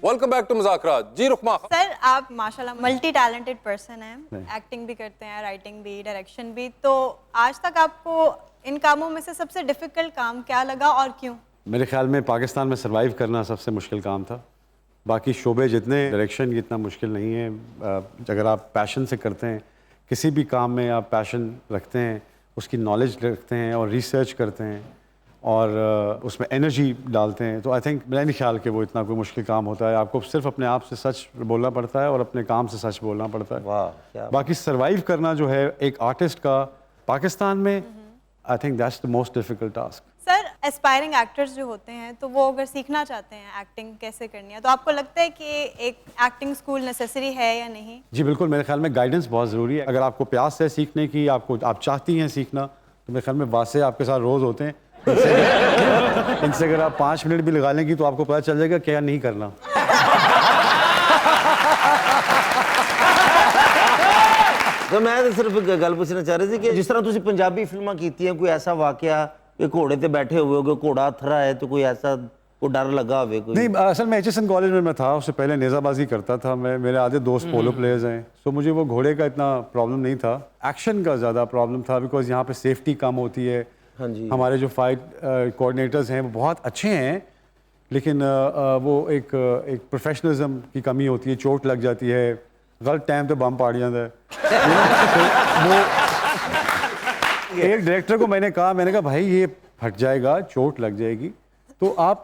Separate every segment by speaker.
Speaker 1: Welcome back to मुज़ाकरात। जी Rukma.
Speaker 2: Sir आप माशाल्लाह मल्टी टैलेंटेड पर्सन हैं, एक्टिंग भी करते हैं, राइटिंग भी, डायरेक्शन भी। तो आज तक आपको इन कामों में से सबसे डिफिकल्ट काम क्या लगा और क्यों?
Speaker 3: मेरे ख्याल में पाकिस्तान में सर्वाइव करना सबसे मुश्किल काम था। बाकी शोबे जितने, डायरेक्शन इतना मुश्किल नहीं है अगर आप पैशन से करते हैं। किसी भी काम में आप पैशन रखते हैं, उसकी नॉलेज रखते हैं और रिसर्च करते हैं और उसमें एनर्जी डालते हैं, तो आई थिंक मेरा नहीं ख्याल कि वो इतना कोई मुश्किल काम होता है। आपको सिर्फ अपने आप से सच बोलना पड़ता है और अपने काम से सच बोलना पड़ता है।
Speaker 4: वाह,
Speaker 3: बाकी सर्वाइव करना जो है एक आर्टिस्ट का पाकिस्तान में, I think that's the most difficult task.
Speaker 2: Sir aspiring actors जो होते हैं तो वो अगर सीखना चाहते हैं एक्टिंग कैसे करनी है, तो आपको लगता है कि एक एक्टिंग स्कूल नेसेसरी है या नहीं? जी
Speaker 3: बिल्कुल, मेरे ख्याल में गाइडेंस बहुत ज़रूरी है। अगर आपको प्यास है सीखने की, आप चाहती हैं सीखना, तो मेरे ख्याल में वासे आपके साथ रोज़ होते हैं। इनसे अगर आप 5 मिनट भी लगा लेंगी तो आपको पता चल जाएगा क्या नहीं करना।
Speaker 4: तो मैं तो सिर्फ एक गल पूछना चाह रही थी कि जिस तरह तुसी पंजाबी फिल्मां कीतियां, कोई ऐसा वाकया कि घोड़े ते बैठे हुए हो, घोड़ा थरा है, तो कोई ऐसा कोई डर लगा हुए? कोई
Speaker 3: नहीं, असल में HSN कॉलेज में मैं था, उससे पहले नेज़ाबाजी करता था मैं। मेरे आधे दोस्त पोलो प्लेयर्स हैं, तो मुझे वो घोड़े का इतना प्रॉब्लम नहीं था, एक्शन का ज़्यादा प्रॉब्लम था। बिकॉज यहाँ पे सेफ्टी कम होती है।
Speaker 4: हाँ जी।
Speaker 3: हमारे जो फाइट कोऑर्डिनेटर्स हैं वो बहुत अच्छे हैं, लेकिन वो एक प्रोफेशनलिज्म की कमी होती है। चोट लग जाती है, गलत टाइम पे बम पाड़ जाता है। वो एक डायरेक्टर को मैंने कहा भाई ये फट जाएगा, चोट लग जाएगी, तो आप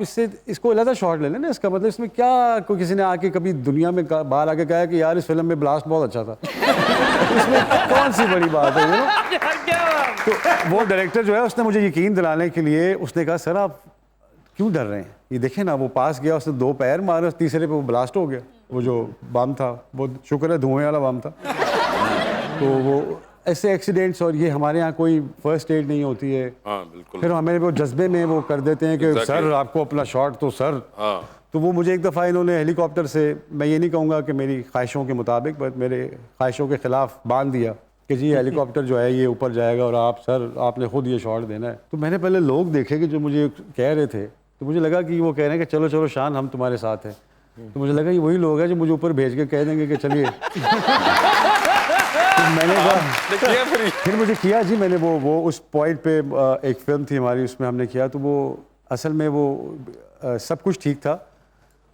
Speaker 3: इसको अलग शॉट ले लें ना। इसका मतलब इसमें क्या, कोई किसी ने आके कभी दुनिया में बाहर आके कहा कि यार इस फिल्म में ब्लास्ट बहुत अच्छा था, इसमें कौन सी बड़ी बात है ना? तो वो डायरेक्टर जो है उसने मुझे यकीन दिलाने के लिए उसने कहा सर आप क्यों डर रहे हैं, ये देखें ना, वो पास गया, उसने 2 पैर मारे, तीसरे पे वो ब्लास्ट हो गया। वो जो बम था वो शुक्र है धुएं वाला बम था। तो वो ऐसे एक्सीडेंट्स, और ये हमारे यहाँ कोई फर्स्ट एड नहीं होती है।
Speaker 1: बिल्कुल।
Speaker 3: फिर हमें वो जज्बे में वो कर देते हैं कि सर आपको अपना शॉट तो सर। तो वो मुझे एक दफ़ा इन्होंने हेलीकॉप्टर से, मैं ये नहीं कहूँगा कि मेरी ख्वाहिशों के मुताबिक, बट मेरे ख्वाहिशों के ख़िलाफ़ बांध दिया कि जी हेलीकॉप्टर जो है ये ऊपर जाएगा और आप सर आपने खुद ये शॉट देना है। तो मैंने पहले लोग देखे कि जो मुझे कह रहे थे, तो मुझे लगा कि वो कह रहे हैं कि चलो चलो शान हम तुम्हारे साथ हैं। तो मुझे लगा ये वही लोग हैं जो मुझे ऊपर भेज के कह देंगे कि चलिए। तो मैंने कहा फिर मुझे किया जी, मैंने वो उस पॉइंट पे एक फिल्म थी हमारी, उसमें हमने किया। तो वो असल में वो सब कुछ ठीक था,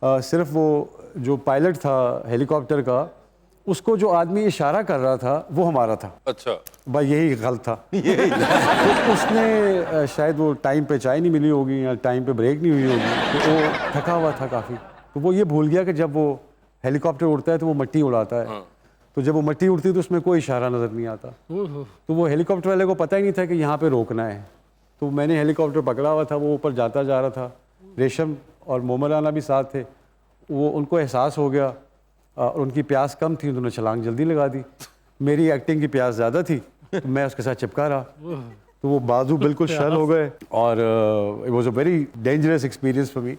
Speaker 3: सिर्फ वो जो पायलट था हेलीकॉप्टर का, उसको जो आदमी इशारा कर रहा था वो हमारा था।
Speaker 1: अच्छा
Speaker 3: भाई यही गलत था। तो उसने शायद वो टाइम पे चाय नहीं मिली होगी या टाइम पे ब्रेक नहीं हुई होगी, तो वो थका हुआ था काफ़ी। तो वो ये भूल गया कि जब वो हेलीकॉप्टर उड़ता है तो वो मिट्टी उड़ाता है। तो जब वो मिट्टी उड़ती है तो उसमें कोई इशारा नज़र नहीं आता। तो वो हेलीकॉप्टर वाले को पता ही नहीं था कि यहाँ पे रोकना है। तो मैंने हेलीकॉप्टर पकड़ा हुआ था, वो ऊपर जाता जा रहा था। रेशम और मोमर राना भी साथ थे। वो उनको एहसास हो गया और उनकी प्यास कम थी, उन्होंने छलांग जल्दी लगा दी। मेरी एक्टिंग की प्यास ज़्यादा थी, तो मैं उसके साथ चिपका रहा। तो वो बाजू बिल्कुल शल हो गए और it was a very dangerous experience for me.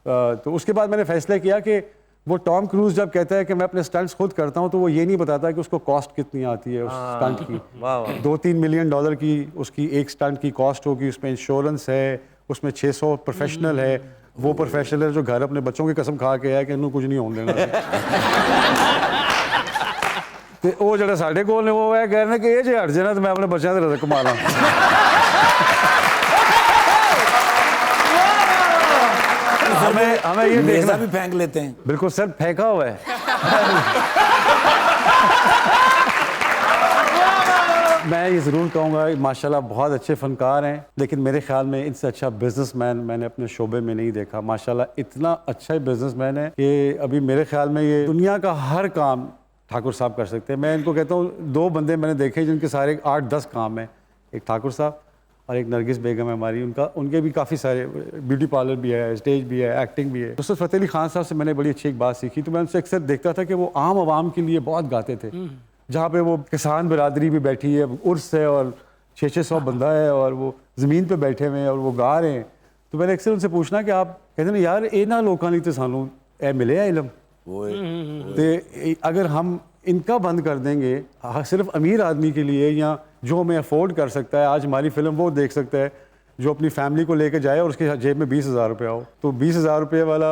Speaker 3: तो उसके बाद मैंने फैसला किया कि वो टॉम क्रूज जब कहता है कि मैं अपने स्टंट्स खुद करता हूँ, तो वो ये नहीं बताता कि उसको कॉस्ट कितनी आती है उस स्टंट की। 2-3 मिलियन डॉलर की उसकी एक स्टंट की कॉस्ट होगी, उसमें इंश्योरेंस है, उसमें 600 प्रोफेशनल है। वो प्रोफेशनल है जो घर अपने बच्चों की कसम खा के है कि इन्होंने कुछ नहीं होने देना। तो वो जो साढ़े कोल ने वो है कह रहे कि ये जो हट जाए तो मैं अपने बच्चों से रज़क कमा लूँ। हमें ये देखना
Speaker 5: भी फेंक लेते हैं।
Speaker 3: बिल्कुल सर, फेंका हुआ है। मैं ये ज़रूर कहूँगा माशाल्लाह बहुत अच्छे फ़नकार हैं, लेकिन मेरे ख्याल में इनसे अच्छा बिजनेसमैन मैंने अपने शोबे में नहीं देखा। माशाल्लाह इतना अच्छा बिजनेसमैन है कि अभी मेरे ख्याल में ये दुनिया का हर काम ठाकुर साहब कर सकते हैं। मैं इनको कहता हूँ 2 बंदे मैंने देखे जिनके सारे 8-10 काम हैं, एक ठाकुर साहब और एक नरगिस बेगम है हमारी। उनके भी काफ़ी सारे, ब्यूटी पार्लर भी है, स्टेज भी है, एक्टिंग भी है। नुसरत फ़तेह अली खान साहब से मैंने बड़ी अच्छी एक बात सीखी। तो मैं उनसे अक्सर देखता था कि वो आम आवाम के लिए बहुत गाते थे। जहाँ पे वो किसान बिरादरी भी बैठी है, उर्स है और 600 बंदा है और वो ज़मीन पे बैठे हुए हैं और वो गा रहे हैं। तो मैंने अक्सर उनसे पूछना कि आप कहते ना यार इन्होंने लोगों ने तो सानू ए मिले है इलम, तो अगर हम इनका बंद कर देंगे सिर्फ अमीर आदमी के लिए या जो हमें अफोर्ड कर सकता है, आज हमारी फिल्म वो देख सकता है, जो अपनी फैमिली को लेके जाए और उसके जेब में 20,000 रुपये हो, तो 20,000 रुपये वाला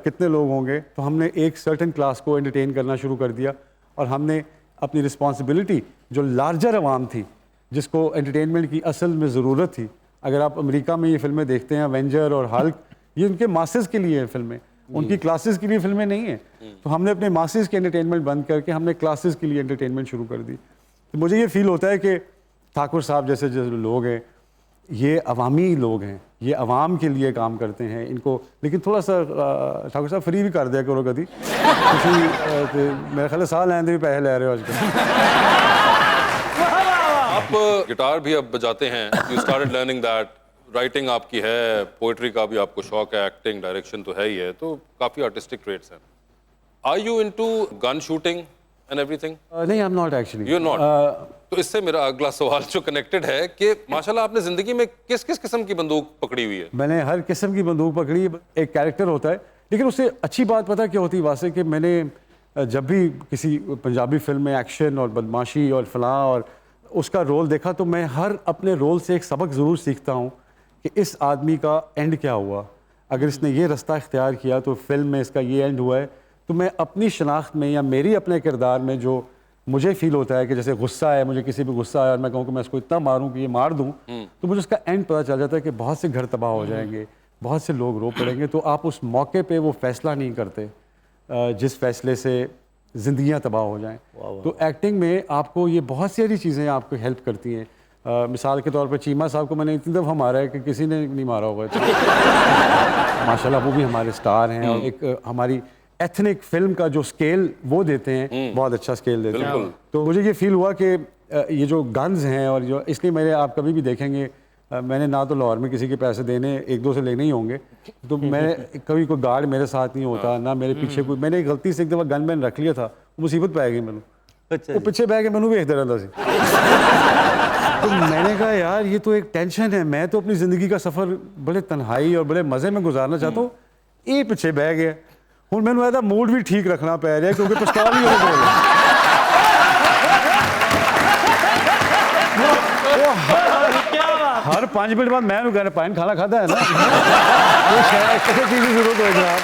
Speaker 3: कितने लोग होंगे। तो हमने एक सर्टेन क्लास को एंटरटेन करना शुरू कर दिया और हमने अपनी रिस्पॉन्सिबिलिटी जो लार्जर आवाम थी, जिसको एंटरटेनमेंट की असल में ज़रूरत थी। अगर आप अमेरिका में ये फिल्में देखते हैं, एवेंजर और हल्क, ये उनके मासेस के लिए हैं फिल्में, उनकी क्लासेस के लिए फिल्में नहीं हैं। तो हमने अपने मासेस के एंटरटेनमेंट बंद करके हमने क्लासेस के लिए एंटरटेनमेंट शुरू कर दी। तो मुझे ये फील होता है कि ठाकुर साहब जैसे जो लोग हैं, ये अवामी लोग हैं, ये अवाम के लिए काम करते हैं इनको। लेकिन थोड़ा सा ठाकुर साहब फ्री भी कर दिया करो कभी मेरे ख्याल साल आए भी पैसे ले रहे हो आजकल।
Speaker 1: आप गिटार भी अब बजाते हैं, you started learning that, writing आपकी है, पोइट्री का भी आपको शौक है, एक्टिंग डायरेक्शन तो है ही है, तो काफ़ी आर्टिस्टिक ट्रेट्स हैं। Are you into gun shooting and everything?
Speaker 3: नहीं, I am not actually.
Speaker 1: You not? तो इससे मेरा अगला सवाल जो कनेक्टेड है कि माशाल्लाह आपने ज़िंदगी में किस किस किस्म की बंदूक पकड़ी हुई है?
Speaker 3: मैंने हर किस्म की बंदूक पकड़ी है। एक कैरेक्टर होता है, लेकिन उससे अच्छी बात पता क्या होती है वासे, कि मैंने जब भी किसी पंजाबी फिल्म में एक्शन और बदमाशी और फलां और उसका रोल देखा, तो मैं हर अपने रोल से एक सबक ज़रूर सीखता हूँ कि इस आदमी का एंड क्या हुआ। अगर इसने ये रास्ता इख्तियार किया तो फिल्म में इसका ये एंड हुआ है। तो मैं अपनी शनाख्त में या मेरी अपने किरदार में जो मुझे फील होता है कि जैसे गुस्सा है, मुझे किसी पे गुस्सा आया और मैं कहूँ कि मैं इसको इतना मारूं कि ये मार दूं, तो मुझे उसका एंड पता चल जाता है कि बहुत से घर तबाह हो जाएंगे, बहुत से लोग रो पड़ेंगे। तो आप उस मौके पे वो फैसला नहीं करते जिस फैसले से ज़िंदगियाँ तबाह हो जाएं। तो एक्टिंग में आपको ये बहुत सारी चीज़ें आपको हेल्प करती हैं। मिसाल के तौर पर चीमा साहब को मैंने इतनी दफ़ा मारा है कि किसी ने नहीं मारा होगा। माशाल्लाह वो भी हमारे स्टार हैं और एक हमारी एथनिक फिल्म का जो स्केल वो देते हैं, बहुत अच्छा स्केल देते हैं। तो मुझे ये फील हुआ कि ये जो गन्स हैं और जो, इसलिए मेरे आप कभी भी देखेंगे मैंने ना तो लाहौर में किसी के पैसे देने, एक दो से लेने ही होंगे, तो मैं कभी कोई गार्ड मेरे साथ नहीं होता, ना मेरे पीछे कोई। मैंने गलती से एक दफ़ा गन मैन रख लिया था, मुसीबत पे आ गई मैंने। वो पीछे बह के मैंने भी देखता रहता सी। तो मैंने कहा यार ये तो एक टेंशन है, मैं तो अपनी ज़िंदगी का सफ़र बड़े तन्हाई और बड़े मज़े में गुजारना चाहता हूँ, ये पीछे बह गया। हूँ मैंने ऐसा मूड भी ठीक रखना पै रहा है क्योंकि पिस्तौल ही हो गया। हर 5 मिनट बाद मैं कहना पानी खाना खाता है ना, वो शायद किसी चीज़ की जरूरत हो जनाब।